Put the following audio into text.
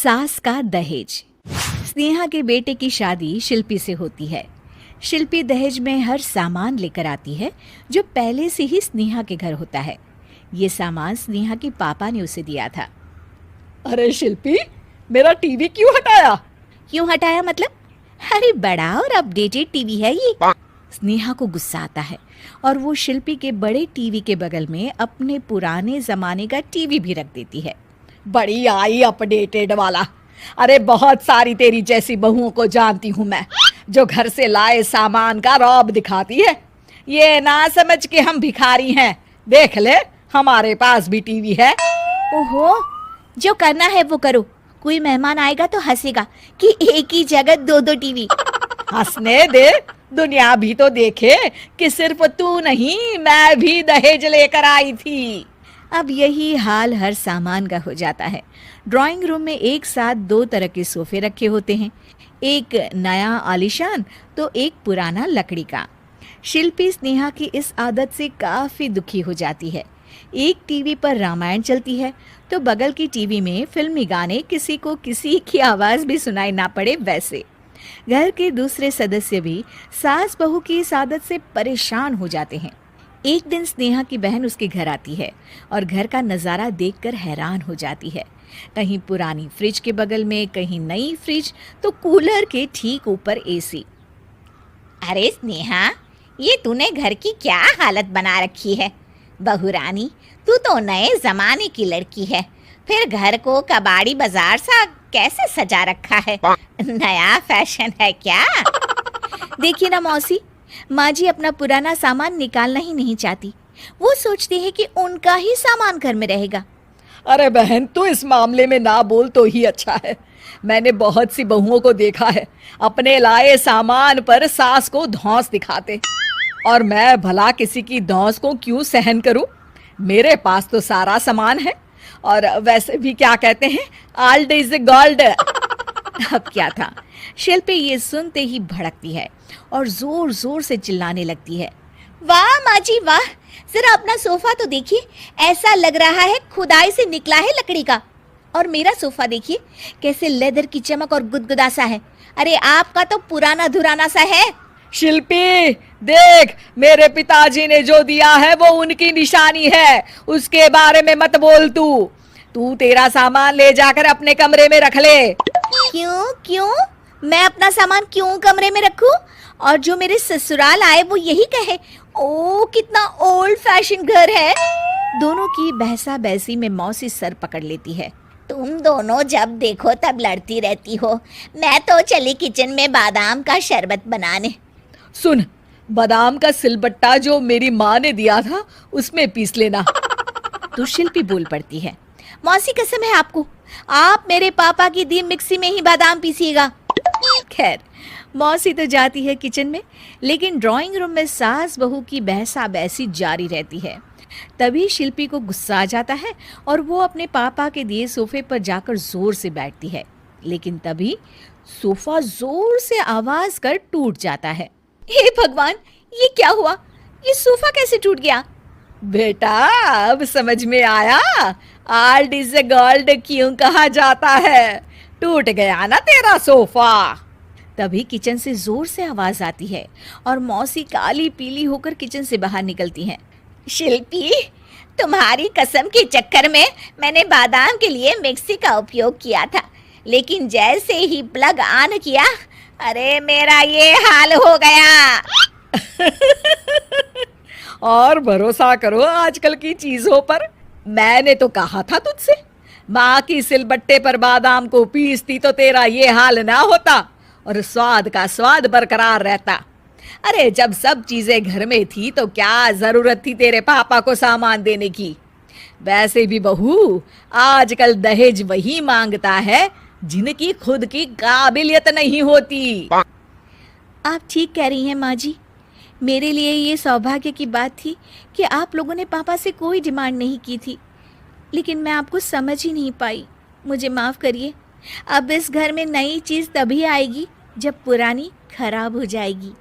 सास का दहेज। स्नेहा के बेटे की शादी शिल्पी से होती है। शिल्पी दहेज में हर सामान लेकर आती है जो पहले से ही स्नेहा के घर होता है। ये सामान स्नेहा के पापा ने उसे दिया था। अरे शिल्पी, मेरा टीवी क्यों हटाया? क्यों हटाया मतलब? अरे बड़ा और अपडेटेड टीवी है ये। स्नेहा को गुस्सा आता है और वो शिल्पी के बड़े टीवी के बगल में अपने पुराने जमाने का टीवी भी रख देती है। बड़ी आई अपडेटेड वाला। अरे बहुत सारी तेरी जैसी बहुओं को जानती हूँ मैं, जो घर से लाए सामान का रौब दिखाती है। ये ना समझ के हम भिखारी हैं। देख ले, हमारे पास भी टीवी है। ओहो, जो करना है वो करो। कोई मेहमान आएगा तो हंसेगा कि एक ही जगह दो दो टीवी। हंसने दे, दुनिया भी तो देखे कि सिर्फ तू नहीं, मैं भी दहेज लेकर आई थी। अब यही हाल हर सामान का हो जाता है। ड्राइंग रूम में एक साथ दो तरह के सोफे रखे होते हैं, एक नया आलीशान तो एक पुराना लकड़ी का। शिल्पी स्नेहा की इस आदत से काफी दुखी हो जाती है। एक टीवी पर रामायण चलती है तो बगल की टीवी में फिल्मी गाने, किसी को किसी की आवाज भी सुनाई ना पड़े वैसे। घर के दूसरे सदस्य भी सास बहू की इस आदत से परेशान हो जाते हैं। एक दिन स्नेहा की बहन उसके घर आती है और घर का नज़ारा देखकर हैरान हो जाती है। कहीं पुरानी फ्रिज के बगल में, कहीं नई फ्रिज, तो कूलर के ठीक ऊपर एसी। अरे स्नेहा, ये तूने घर की क्या हालत बना रखी है? बहू रानी, तू तो नए जमाने की लड़की है, फिर घर को कबाड़ी बाजार सा कैसे सजा रखा है? नया फैशन है क्या? देखिए ना मौसी, माँ जी अपना पुराना सामान निकालना ही नहीं चाहती। वो सोचती है कि उनका ही सामान घर में रहेगा। अरे बहन, तू इस मामले में ना बोल तो ही अच्छा है। मैंने बहुत सी बहुओं को देखा है अपने लाए सामान पर सास को धौंस दिखाते, और मैं भला किसी की धौंस को क्यों सहन करूं? मेरे पास तो सारा सामान है, और वैसे भी क्या कहते हैं, ओल्ड इज गोल्ड। अब क्या था, शिल्पी ये सुनते ही भड़कती है और जोर जोर से चिल्लाने लगती है। वाह माँ जी वाह, जरा अपना सोफा तो देखिए, ऐसा लग रहा है खुदाई से निकला है लकड़ी का। और मेरा सोफा देखिए कैसे लेदर की चमक और गुदगुदा सा है। अरे आपका तो पुराना धुराना सा है। शिल्पी देख, मेरे पिताजी ने जो दिया है वो उनकी निशानी है, उसके बारे में मत बोल। तू तेरा सामान ले जाकर अपने कमरे में रख ले। क्यों? मैं अपना सामान क्यों कमरे में रखूं? और जो मेरे ससुराल आए वो यही कहे, ओ कितना ओल्ड फैशन घर है। दोनों की बहसा बहसी में मौसी सर पकड़ लेती है। तुम दोनों जब देखो तब लड़ती रहती हो। मैं तो चली किचन में बादाम का शरबत बनाने। सुन, बादाम का सिलबट्टा जो मेरी माँ ने दिया था उसमें पीस लेना। तो शिल्पी बोल पड़ती है, मौसी कसम है आपको, आप मेरे पापा की दी मिक्सी में ही बादाम पीसिएगा। खैर, मौसी तो जाती है किचन में, लेकिन ड्राइंग रूम में सास बहू की बहसा बहसी जारी रहती है। तभी शिल्पी को गुस्सा आ जाता है और वो अपने पापा के दिए सोफे पर जाकर जोर से बैठती है, लेकिन तभी सोफा जोर से आवाज कर टूट जाता है। हे भगवान, ये क्या हुआ? ये सोफा कैसे टूट गया? बेटा, अब समझ में आया ओल्ड इज गोल्ड क्यों कहा जाता है। टूट गया ना तेरा सोफा। तभी किचन से जोर से आवाज आती है और मौसी काली पीली होकर किचन से बाहर निकलती हैं। शिल्पी, तुम्हारी कसम के चक्कर में मैंने बादाम के लिए मिक्सी का उपयोग किया था, लेकिन जैसे ही प्लग ऑन किया, अरे मेरा ये हाल हो गया। और भरोसा करो आजकल की चीजों पर। मैंने तो कहा था तुझसे, माँ की सिलबट्टे पर बादाम को पीसती तो तेरा ये हाल ना होता और स्वाद का स्वाद बरकरार रहता। अरे जब सब चीजें घर में थी तो क्या जरूरत थी तेरे पापा को सामान देने की? वैसे भी बहू, आजकल दहेज वही मांगता है जिनकी खुद की काबिलियत नहीं होती। आप ठीक कह रही हैं माँ जी। मेरे लिए ये सौभाग्य की बात थी कि आप लोगों ने पापा से कोई डिमांड नहीं की थी, लेकिन मैं आपको समझ ही नहीं पाई। मुझे माफ़ करिए। अब इस घर में नई चीज़ तभी आएगी जब पुरानी खराब हो जाएगी।